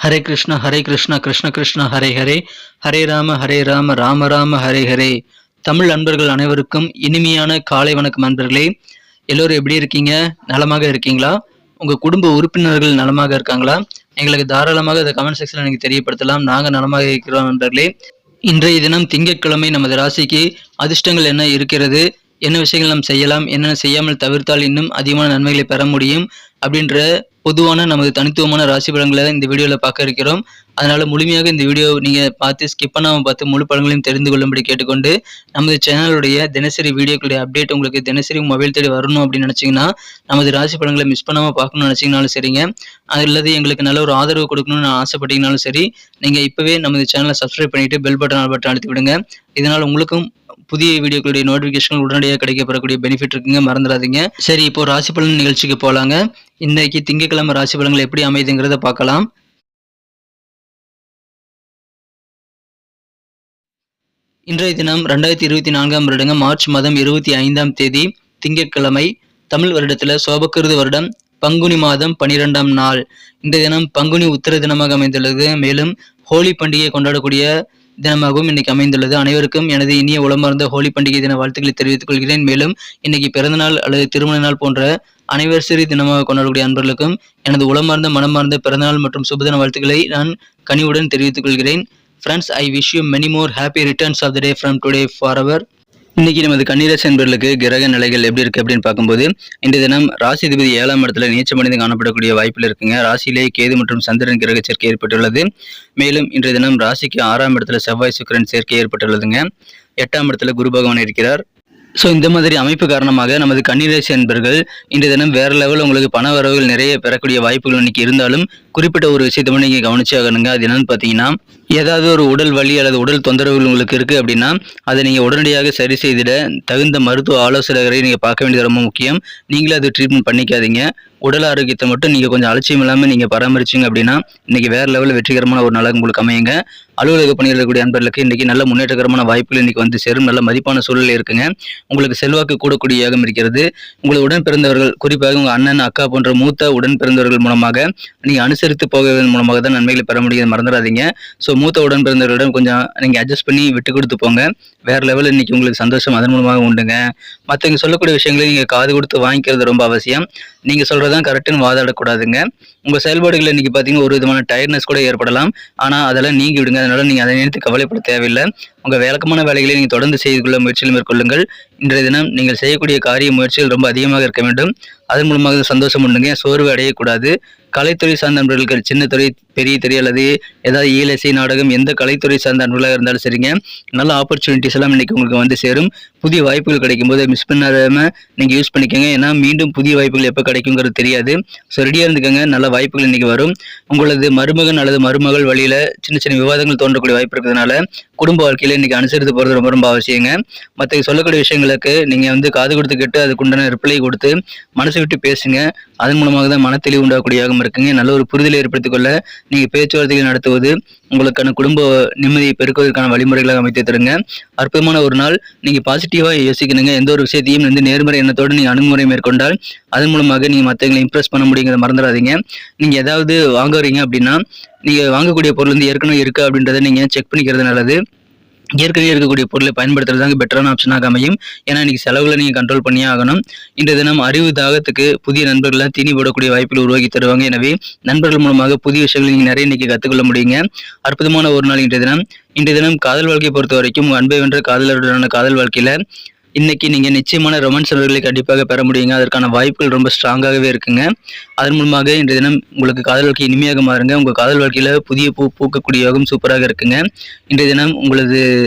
ஹரே கிருஷ்ணா கிருஷ்ண கிருஷ்ண ஹரே ஹரே, ஹரே ராம ராம ராம ஹரே ஹரே. தமிழ் நண்பர்கள் அனைவருக்கும் இனிமையான காலை வணக்கம் நண்பர்களே. எல்லோரும் எப்படி இருக்கீங்க? நலமாக இருக்கீங்களா? உங்க குடும்ப உறுப்பினர்கள் நலமாக இருக்காங்களா? எங்களுக்கு தாராளமாக இந்த கமெண்ட் செக்ஷன்ல நீங்க தெரியப்படுத்தலாம். நாங்க நலமாக இருக்கிறோம் நண்பர்களே. இன்றைய தினம் திங்கட்கிழமை நமது ராசிக்கு அதிர்ஷ்டங்கள் என்ன இருக்கிறது, என்ன விஷயங்கள் நாம் செய்யலாம், என்ன செய்யாமல் தவிர்த்தால் இன்னும் அதிகமான நன்மைகளை பெற முடியும் அப்படின்ற பொதுவான நமது தனித்துவமான ராசி பலன்களை இந்த வீடியோவில் பார்க்க இருக்கிறோம். அதனால முழுமையாக இந்த வீடியோ நீங்கள் பார்த்து ஸ்கிப் பண்ணாமல் பார்த்து முழு பலன்களையும் தெரிந்து கொள்ளும்படி கேட்டுக்கொண்டு, நமது சேனலுடைய தினசரி வீடியோக்களுடைய அப்டேட் உங்களுக்கு தினசரி மொபைல் தேடி வரணும் அப்படின்னு நினச்சிங்கன்னா, நமது ராசி பலன்களை மிஸ் பண்ணாமல் பார்க்கணும்னு நினச்சிங்கனாலும் சரிங்க, அல்லது எங்களுக்கு நல்ல ஒரு ஆதரவு கொடுக்கணும்னு ஆசைப்பட்டீங்கனாலும் சரி, நீங்கள் இப்போவே நமது சேனலை சப்ஸ்கிரைப் பண்ணிவிட்டு பெல் பட்டன் ஆல் பட்டன் அழுத்தி விடுங்க. இதனால் உங்களுக்கும் புதிய வீடியோக்களுடைய நோட்டிஃபிகேஷன் உடனடியாக கிடைக்கப்பெறக்கூடிய பெனிஃபிட் இருக்குங்க, மறந்துடாதீங்க. சரி, இப்போ ராசி பலன் நிகழ்ச்சிக்கு போகலாங்க. இன்றைக்கு திங்கட்கிழமை ராசி பலன்கள் எப்படி அமைதுங்கிறத பார்க்கலாம். இன்றைய தினம் 2024 வருடங்க மார்ச் மாதம் 25ஆம் தேதி திங்கட்கிழமை, தமிழ் வருடத்தில் சோபக்கிருது வருடம் பங்குனி மாதம் 12ஆம் நாள். இன்றைய தினம் பங்குனி உத்திர தினமாக அமைந்துள்ளது. மேலும் ஹோலி பண்டிகை கொண்டாடக்கூடிய தினமாகவும் இன்னைக்கு அமைந்துள்ளது. அனைவருக்கும் எனது இனிய உளமார்ந்த ஹோலி பண்டிகை தின வாழ்த்துக்களை தெரிவித்துக் கொள்கிறேன். மேலும் இன்னைக்கு பிறந்தநாள் அல்லது திருமண நாள் போன்ற அனிவர்சரி தினமாக கொண்டாடக்கூடிய அன்பர்களுக்கும் எனது உளமார்ந்த மனமார்ந்த பிறந்தநாள் மற்றும் சுபதின வாழ்த்துக்களை நான் கனிவுடன் தெரிவித்துக் கொள்கிறேன். Friends, I wish you many more happy returns of the day from today forever. இன்னைக்கு நமது கன்னிராசி என்பவர்களுக்கு கிரக நிலைகள் எப்படி இருக்கு அப்படின்னு பார்க்கும்போது, இன்றைய தினம் ராசி அதிபதி 7ஆம் இடத்துல நீச்சமடைந்து காணப்படக்கூடிய வாய்ப்பில் இருக்குங்க. ராசியிலே கேது மற்றும் சந்திரன் கிரக சேர்க்கை ஏற்பட்டுள்ளது. மேலும் இன்றைய தினம் ராசிக்கு 6ஆம் இடத்துல செவ்வாய் சுக்கிரன் சேர்க்கை ஏற்பட்டுள்ளதுங்க. 8ஆம் இடத்துல குரு பகவான் இருக்கிறார். ஸோ இந்த மாதிரி அமைப்பு காரணமாக நமது கன்னிராசி என்பர்கள் இன்றைய தினம் வேற லெவலில் உங்களுக்கு பண வரவுகள் நிறைய பெறக்கூடிய வாய்ப்புகள் இன்னைக்கு இருந்தாலும், குறிப்பிட்ட ஒரு விஷயத்தை நீங்கள் கவனிச்சு ஆகணுங்க. அது என்னன்னு பார்த்தீங்கன்னா, ஏதாவது ஒரு உடல் வலி அல்லது உடல் தொந்தரவுகள் உங்களுக்கு இருக்குது அப்படின்னா, அதை நீங்கள் உடனடியாக சரி செய்திட தகுந்த மருத்துவ ஆலோசகரை நீங்கள் பார்க்க வேண்டியது ரொம்ப முக்கியம். நீங்களே அது ட்ரீட்மெண்ட் பண்ணிக்காதீங்க. உடல் ஆரோக்கியத்தை மட்டும் நீங்கள் கொஞ்சம் அலட்சியம் இல்லாமல் நீங்கள் பராமரிச்சிங்க அப்படின்னா, இன்றைக்கி வேறு லெவலில் வெற்றிகரமான ஒரு நாளாக உங்களுக்கு அமையுங்க. அலுவலக பணியில் இருக்கக்கூடிய அன்பர்களுக்கு இன்றைக்கி நல்ல முன்னேற்றகரமான வாய்ப்புகள் இன்றைக்கி வந்து சேரும். நல்ல மதிப்பான சூழல் இருக்குங்க. உங்களுக்கு செல்வாக்கு கூடக்கூடிய யோகம் இருக்கிறது. உங்களுக்கு உடன் பிறந்தவர்கள், குறிப்பாக உங்கள் அண்ணன் அக்கா போன்ற மூத்த உடன் பிறந்தவர்கள் மூலமாக நீங்கள் அனுசரித்து போவதன் மூலமாக தான் நன்மைகளை பெற முடியும், மறந்துடாதீங்க. ஸோ மூத்த உடன் பிறந்தவர்களிடம் கொஞ்சம் நீங்கள் அட்ஜஸ்ட் பண்ணி விட்டு கொடுத்து போங்க. வேறு லெவலில் இன்றைக்கி உங்களுக்கு சந்தோஷம் அதன் மூலமாக உண்டுங்க. மற்றவங்க சொல்லக்கூடிய விஷயங்களை நீங்கள் காது கொடுத்து வாங்கிக்கிறது ரொம்ப அவசியம். நீங்கள் சொல்கிறதான் கரெக்டுன்னு வாதாடக்கூடாதுங்க. உங்கள் செயல்பாடுகள் இன்றைக்கி பார்த்தீங்கன்னா ஒரு விதமான டயர்ட்னஸ் கூட ஏற்படலாம். ஆனால் அதெல்லாம் நீங்கி விடுங்க. அதனால் நீங்கள் அதை நினைத்து கவலைப்பட தேவையில்லை. உங்கள் வழக்கமான வேலைகளை நீங்கள் தொடர்ந்து செய்து கொள்ள முயற்சிகள் மேற்கொள்ளுங்கள். இன்றைய தினம் நீங்கள் செய்யக்கூடிய காரிய முயற்சிகள் ரொம்ப அதிகமாக இருக்க வேண்டும். அதன் மூலமாக சந்தோஷம் உண்டுங்க. சோர்வு அடையக்கூடாது. கலைத்துறை சார்ந்த நண்பர்களுக்கு, சின்ன துறை பெரிய துறை அல்லது ஏதாவது இயலிசை நாடகம் எந்த கலைத்துறை சார்ந்த நண்பர்களாக இருந்தாலும் சரிங்க, நல்ல ஆப்பர்ச்சுனிட்டிஸ் எல்லாம் இன்றைக்கி உங்களுக்கு வந்து சேரும். புதிய வாய்ப்புகள் கிடைக்கும் போது மிஸ் பண்ணாமல் நீங்கள் யூஸ் பண்ணிக்கோங்க. ஏன்னா மீண்டும் புதிய வாய்ப்புகள் எப்போ கிடைக்குங்கிறது தெரியாது. ஸோ ரெடியாக இருந்துக்கோங்க. நல்ல வாய்ப்புகள் இன்றைக்கி வரும். உங்களது மருமகன் அல்லது மருமகள் வழியில் சின்ன சின்ன விவாதங்கள் தோன்றக்கூடிய வாய்ப்பு இருக்கிறதுனால குடும்ப வாழ்க்கையில் இன்றைக்கி அனுசரித்து போகிறது ரொம்ப ரொம்ப அவசியங்க. மற்ற சொல்லக்கூடிய விஷயங்களுக்கு நீங்கள் வந்து காது கொடுத்து கேட்டு அதுக்குண்டான ரிப்ளை கொடுத்து மனசை விட்டு பேசுங்க. அதன் மூலமாக தான் மனத்தெளிவு உண்டாகக்கூடிய யோகம் இருக்குங்க. நல்ல ஒரு புரிதலை ஏற்படுத்திக் கொள்ள நீங்கள் பேச்சுவார்த்தைகள் நடத்துவது உங்களுக்கான குடும்ப நிம்மதியை பெருக்குவதற்கான வழிமுறைகளாக அமைத்து தருங்க. அற்புதமான ஒரு நாள். நீங்கள் பாசிட்டிவாக யோசிக்கணுங்க. எந்த ஒரு விஷயத்தையும் வந்து நேர்மறை எண்ணத்தோடு நீங்கள் அணுகுமுறை மேற்கொண்டால் அதன் மூலமாக நீங்கள் மற்றவங்களை இம்ப்ரெஸ் பண்ண முடியுங்கிறத மறந்துடாதீங்க. நீங்கள் ஏதாவது வாங்குறீங்க அப்படின்னா, நீங்கள் வாங்கக்கூடிய பொருள் வந்து ஏற்கனவே இருக்கா அப்படின்றத நீங்கள் செக் பண்ணிக்கிறது நல்லது. ஏற்கனவே இருக்கக்கூடிய பொருளை பயன்படுத்துறது பெட்டரான ஆப்ஷனாக அமையும். ஏன்னா இன்னைக்கு செலவுகளை நீங்கள் கண்ட்ரோல் பண்ணியே ஆகணும். இன்றைய தினம் அறிவு தாகத்துக்கு புதிய நண்பர்களை தீனி போடக்கூடிய வாய்ப்புகள் உருவாக்கி தருவாங்க. எனவே நண்பர்கள் மூலமாக புதிய விஷயங்களை நீங்கள் நிறைய இன்னைக்கு கற்றுக்கொள்ள முடியுங்க. அற்புதமான ஒரு நாள் இன்றைய தினம். இன்றைய தினம் காதல் வாழ்க்கையை பொறுத்த வரைக்கும் அன்பை வென்ற காதலருடனான காதல் வாழ்க்கையில் இன்னைக்கு நீங்கள் நிச்சயமான ரொமான்ஸ் உறவுகளை கண்டிப்பாக பெற முடியுங்க. அதற்கான வாய்ப்புகள் ரொம்ப ஸ்ட்ராங்காகவே இருக்குங்க. அதன் மூலமாக இன்றைய தினம் உங்களுக்கு காதல் வாழ்க்கை இனிமையாக மாறுங்க. உங்கள் காதல் வாழ்க்கையில் புதிய பூ பூக்கக்கூடிய யோகம் சூப்பராக இருக்குங்க. இன்றைய தினம் உங்களது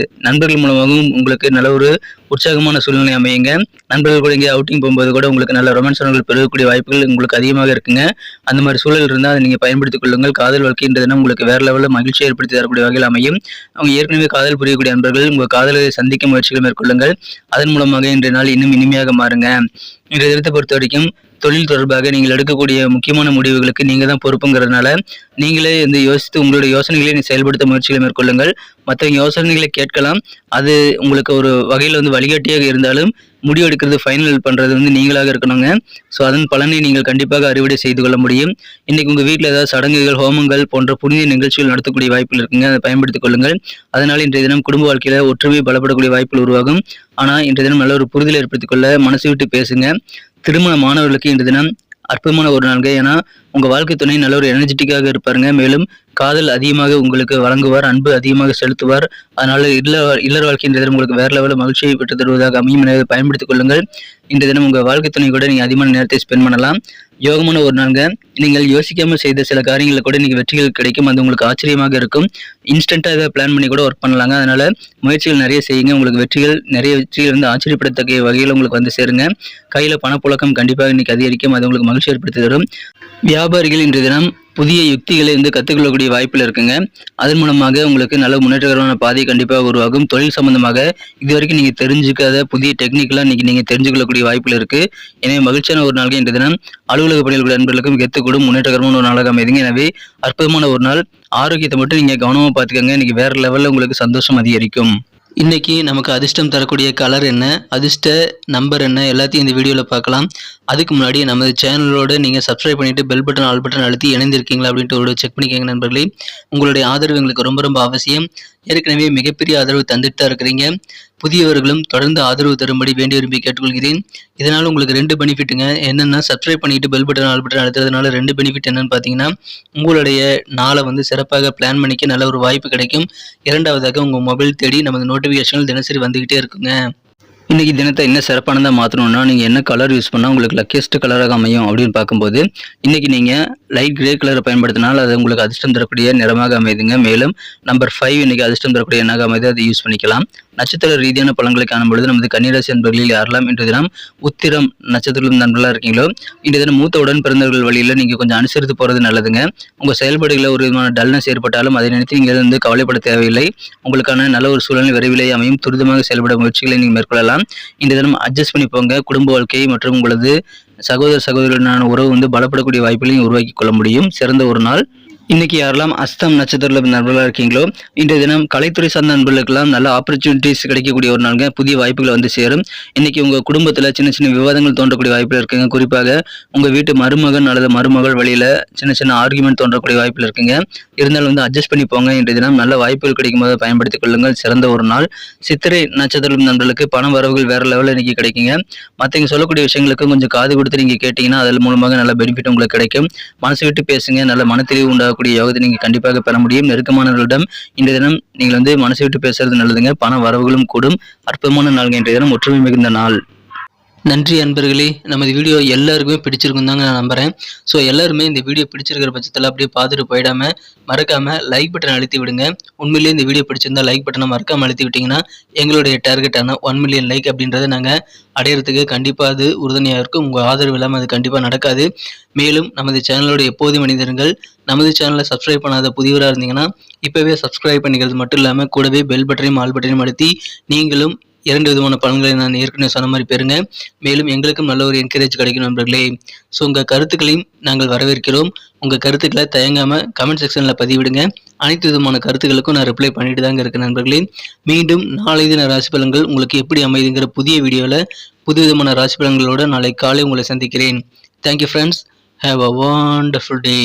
நண்பர்கள் மூலமாகவும் உங்களுக்கு நல்ல ஒரு உற்சாகமான சூழ்நிலை அமையுங்க. நண்பர்கள் கூட இங்கே அவுட்டிங் போகும்போது கூட உங்களுக்கு நல்ல ரொமான்ஸ் உறவுகள் பெறக்கூடிய வாய்ப்புகள் உங்களுக்கு அதிகமாக இருக்குங்க. அந்த மாதிரி சூழல் இருந்தால் அதை நீங்கள் பயன்படுத்திக் கொள்ளுங்கள். காதல் வாழ்க்கை இன்றைய தினம் உங்களுக்கு வேறு லெவலில் மகிழ்ச்சி ஏற்படுத்தி தரக்கூடிய வகையில் அமையும். அவங்க ஏற்கனவே காதல் புரியக்கூடிய நண்பர்கள் உங்கள் காதலை சந்திக்க முயற்சிகள் மேற்கொள்ளுங்கள். அதன் மூலமாக இன்றைய நாள் இன்னும் இனிமையாக மாறுங்க. இன்றைய தினத்தை பொறுத்த வரைக்கும் தொழில் தொடர்பாக நீங்கள் எடுக்கக்கூடிய முக்கியமான முடிவுகளுக்கு நீங்க தான் பொறுப்புங்கிறதுனால, நீங்களே வந்து யோசித்து உங்களுடைய யோசனைகளை செயல்படுத்த முயற்சிகளை மேற்கொள்ளுங்கள். மத்தவங்க யோசனைகளை கேட்கலாம். அது உங்களுக்கு ஒரு வகையில வந்து வழிகாட்டியாக இருந்தாலும், முடிவு எடுக்கிறது ஃபைனல் பண்றது வந்து நீங்களாக இருக்கணுங்க. ஸோ அதன் பலனை நீங்கள் கண்டிப்பாக அறுவடை செய்து கொள்ள முடியும். இன்னைக்கு உங்க வீட்ல ஏதாவது சடங்குகள், ஹோமங்கள் போன்ற புனித நிகழ்ச்சிகள் நடத்தக்கூடிய வாய்ப்புகள் இருக்குங்க. அதை பயன்படுத்திக் கொள்ளுங்கள். அதனால இன்றைய தினம் குடும்ப வாழ்க்கையில ஒற்றுமை பலப்படக்கூடிய வாய்ப்புகள் உருவாகும். ஆனா இன்றைய தினம் நல்ல ஒரு புரிதலை ஏற்படுத்திக் கொள்ள மனசு விட்டு பேசுங்க. திருமணமானவர்களுக்கு இன்றைய தினம் அற்புதமான ஒரு நாள்ங்க. ஏன்னா உங்க வாழ்க்கை துணை நல்ல ஒரு எனர்ஜெட்டிக்காக இருப்பாருங்க. மேலும் காதல் அதிகமாக உங்களுக்கு வழங்குவார், அன்பு அதிகமாக செலுத்துவார். அதனால இல்லற வாழ்க்கை இன்றைய தினம் உங்களுக்கு வேற லெவலில் மகிழ்ச்சியை பெற்று தருவதாக அமையும். எனவே பயன்படுத்திக் கொள்ளுங்கள். இன்றைய தினம் உங்க வாழ்க்கை துணை கூட நீங்க அதிகமான நேரத்தை ஸ்பெண்ட் பண்ணலாம். யோகமான ஒரு நாள்ங்க. நீங்கள் யோசிக்காமல் செய்த சில காரியங்களை கூட நீங்க வெற்றிகள் கிடைக்கும். அது உங்களுக்கு ஆச்சரியமாக இருக்கும். இன்ஸ்டன்டா இதை பிளான் பண்ணி கூட ஒர்க் பண்ணலாங்க. அதனால முயற்சிகள் நிறைய செய்யுங்க. உங்களுக்கு நிறைய வெற்றிகள் வந்து ஆச்சரியப்படத்தக்க வகையில் உங்களுக்கு வந்து சேருங்க. கையில பணப்புழக்கம் கண்டிப்பாக இன்னைக்கு அதிகரிக்கும். அது உங்களுக்கு மகிழ்ச்சி ஏற்படுத்தி தரும். வியாபாரிகள் இன்றைய தினம் புதிய யுக்திகளை வந்து கற்றுக்கொள்ளக்கூடிய வாய்ப்பில் இருக்குங்க. அதன் மூலமாக உங்களுக்கு நல்ல முன்னேற்றகரமான பாதை கண்டிப்பாக உருவாகும். தொழில் சம்பந்தமாக இதுவரைக்கும் நீங்க தெரிஞ்சுக்காத புதிய டெக்னிக்லாம் இன்னைக்கு நீங்க தெரிஞ்சுக்கொள்ளக்கூடிய வாய்ப்பில் இருக்கு. எனவே மகிழ்ச்சியான ஒரு நாள்கள் இன்றைய தினம் அலுவலக பணியாளர்கள் நண்பர்களுக்கும் கெத்துக்கூடும் முன்னேற்றகரமான ஒரு நாளாக அமைதுங்க. எனவே அற்புதமான ஒரு நாள். ஆரோக்கியத்தை மட்டும் நீங்க கவனமா பார்த்துக்கங்க. இன்னைக்கு வேற லெவல்ல உங்களுக்கு சந்தோஷம் அதிகரிக்கும். இன்னைக்கு நமக்கு அதிர்ஷ்டம் தரக்கூடிய கலர் என்ன, அதிர்ஷ்ட நம்பர் என்ன, எல்லாத்தையும் இந்த வீடியோவில் பார்க்கலாம். அதுக்கு முன்னாடி நமது சேனலோட நீங்கள் சப்ஸ்கிரைப் பண்ணிட்டு பெல் பட்டன் ஆல் பட்டன் அழுத்தி இணைந்திருக்கீங்களா அப்படின்ட்டு ஒரு செக் பண்ணிக்கோங்க நண்பர்களே. உங்களுடைய ஆதரவு எங்களுக்கு ரொம்ப ரொம்ப அவசியம். ஏற்கனவே மிகப்பெரிய ஆதரவு தந்துட்டு தான் இருக்கிறீங்க. புதியவர்களும் தொடர்ந்து ஆதரவு தரும்படி வேண்டி விரும்பி கேட்டுக்கொள்கிறேன். இதனால் உங்களுக்கு 2 பெனிஃபிட்டுங்க. என்னென்னா சப்ஸ்கிரைப் பண்ணிட்டு பெல் பட்டன் ஆல் பட்டன் அழுத்துறதுனால 2 பெனிஃபிட் என்னன்னு பார்த்தீங்கன்னா, உங்களுடைய நாளை வந்து சிறப்பாக பிளான் பண்ணிக்க நல்ல ஒரு வாய்ப்பு கிடைக்கும். இரண்டாவதாக உங்கள் மொபைல் தேடி நமது நோட்டிஃபிகேஷன்கள் தினசரி வந்துக்கிட்டே இருக்குங்க. இன்னைக்கு தினத்தை என்ன சிறப்பானதாக மாற்றணும்னா, நீங்கள் என்ன கலர் யூஸ் பண்ணால் உங்களுக்கு லக்கியஸ்ட் கலராக அமையும் அப்படின்னு பார்க்கும்போது, இன்னைக்கு நீங்கள் லைட் கிரே கலரை பயன்படுத்தினால் அது உங்களுக்கு அதிர்ஷ்டம் தரக்கூடிய நிறமாக அமைதுங்க. மேலும் நம்பர் 5 இன்னைக்கு அதிர்ஷ்டம் தரக்கூடிய எண்ணாக அமைது, அதை யூஸ் பண்ணிக்கலாம். நட்சத்திர ரீதியான பலன்களை காணும்பொழுது நமது கன்னிராசி நண்பர்களில் யாரெல்லாம் இன்றைய தினம் உத்திரம் நட்சத்திரம் நண்பர்களாக இருக்கீங்களோ, இன்றைய தினம் மூத்த உடன் பிறந்தவர்கள் வழியில் நீங்கள் கொஞ்சம் அனுசரித்து போகிறது நல்லதுங்க. உங்கள் செயல்பாடுகளில் ஒரு விதமான டல்னஸ் ஏற்பட்டாலும் அதை நினைத்து நீங்கள் வந்து கவலைப்பட தேவையில்லை. உங்களுக்கான நல்ல ஒரு சூழ்நிலை விரைவிலே அமையும். துரிதமாக செயல்பட முயற்சிகளை நீங்கள் மேற்கொள்ளலாம். இந்த தினம் அட்ஜஸ்ட் பண்ணி போங்க. குடும்ப வாழ்க்கை மற்றும் உங்களது சகோதரனுடனான உறவு வந்து பலப்படக்கூடிய வாய்ப்புகளையும் உருவாக்கி கொள்ள முடியும். சிறந்த ஒரு நாள். இன்னைக்கு யாரெல்லாம் அஸ்தம் நட்சத்திரத்தில் நண்பர்களாக இருக்கீங்களோ, இன்றைய தினம் கலைத்துறை சார்ந்த நண்பர்களுக்கெல்லாம் நல்ல ஆப்பர்ச்சுனிட்டிஸ் கிடைக்கக்கூடிய ஒரு நாளுங்க. புதிய வாய்ப்புகள் வந்து சேரும். இன்னைக்கு உங்க குடும்பத்தில் சின்ன சின்ன விவாதங்கள் தோன்றக்கூடிய வாய்ப்புகள் இருக்குங்க. குறிப்பாக உங்க வீட்டு மருமகன் அல்லது மருமகள் வழியில சின்ன சின்ன ஆர்குமெண்ட் தோன்றக்கூடிய வாய்ப்புகள் இருக்குங்க. இருந்தாலும் வந்து அட்ஜஸ்ட் பண்ணி போங்க. இன்றைய தினம் நல்ல வாய்ப்புகள் கிடைக்கும் போது பயன்படுத்திக் கொள்ளுங்கள். சிறந்த ஒரு நாள். சித்திரை நட்சத்திரம் நண்பர்களுக்கு பண வரவுகள் வேற லெவலில் இன்னைக்கு கிடைக்குங்க. மற்றவங்க சொல்லக்கூடிய விஷயங்களுக்கு கொஞ்சம் காது கொடுத்து நீங்க கேட்டீங்கன்னா அதன் மூலமாக நல்ல பெனிஃபிட் உங்களுக்கு கிடைக்கும். மனசு விட்டு பேசுங்க. நல்ல மனத்தெளிவு உண்டாகக்கூடிய யோகத்தை நீங்க கண்டிப்பாக பெற முடியும். நெருக்கமானவர்களிடம் இன்றைய தினம் நீங்கள் வந்து மனசு விட்டு பேசுறது நல்லதுங்க. பண வரவுகளும் கூடும். அற்புதமான நாள்ங்க இன்றைய தினம். ஒற்றுமை மிகுந்த நாள். நன்றி அன்பர்களே. நமது வீடியோ எல்லாருக்குமே பிடிச்சிருக்கும் தாங்க நான் நம்புறேன். ஸோ எல்லாருமே இந்த வீடியோ பிடிச்சிருக்கிற பட்சத்தில் அப்படியே பார்த்துட்டு போயிடாம மறக்காம லைக் பட்டன் அழுத்தி விடுங்க. உண்மையிலேயே இந்த வீடியோ பிடிச்சிருந்தா லைக் பட்டனை மறக்காம அழுத்தி விட்டீங்கன்னா எங்களுடைய டார்கெட்டான 1 மில்லியன் லைக் அப்படின்றத நாங்கள் அடையிறதுக்கு கண்டிப்பாக அது உறுதுணையாக இருக்கும். உங்கள் ஆதரவு இல்லாமல் அது கண்டிப்பாக நடக்காது. மேலும் நமது சேனலோட எப்போதும் மனிதர்கள் நமது சேனலை சப்ஸ்கிரைப் பண்ணாத புதியவராக இருந்தீங்கன்னா இப்போவே சப்ஸ்கிரைப் பண்ணிக்கிறது மட்டும் இல்லாமல் கூடவே பெல் பட்டனையும் ஆல் பட்டனையும் அழுத்தி நீங்களும் 2 விதமான பலன்களை நான் ஏற்கனவே சொன்ன மாதிரி பெறுங்க. மேலும் எங்களுக்கும் நல்ல ஒரு என்கரேஜ் கிடைக்கும் நண்பர்களே. ஸோ உங்கள் கருத்துக்களையும் நாங்கள் வரவேற்கிறோம். உங்கள் கருத்துக்களை தயங்காமல் கமெண்ட் செக்ஷனில் பதிவிடுங்க. அனைத்து விதமான கருத்துக்களுக்கும் நான் ரிப்ளை பண்ணிட்டு தாங்க இருக்கேன் நண்பர்களே. மீண்டும் நாளை தின ராசி பலன்கள் உங்களுக்கு எப்படி அமைதுங்கிற புதிய வீடியோவில் புது விதமான ராசி பலன்களோடு நாளை காலை உங்களை சந்திக்கிறேன். Thank you friends. Have a wonderful day.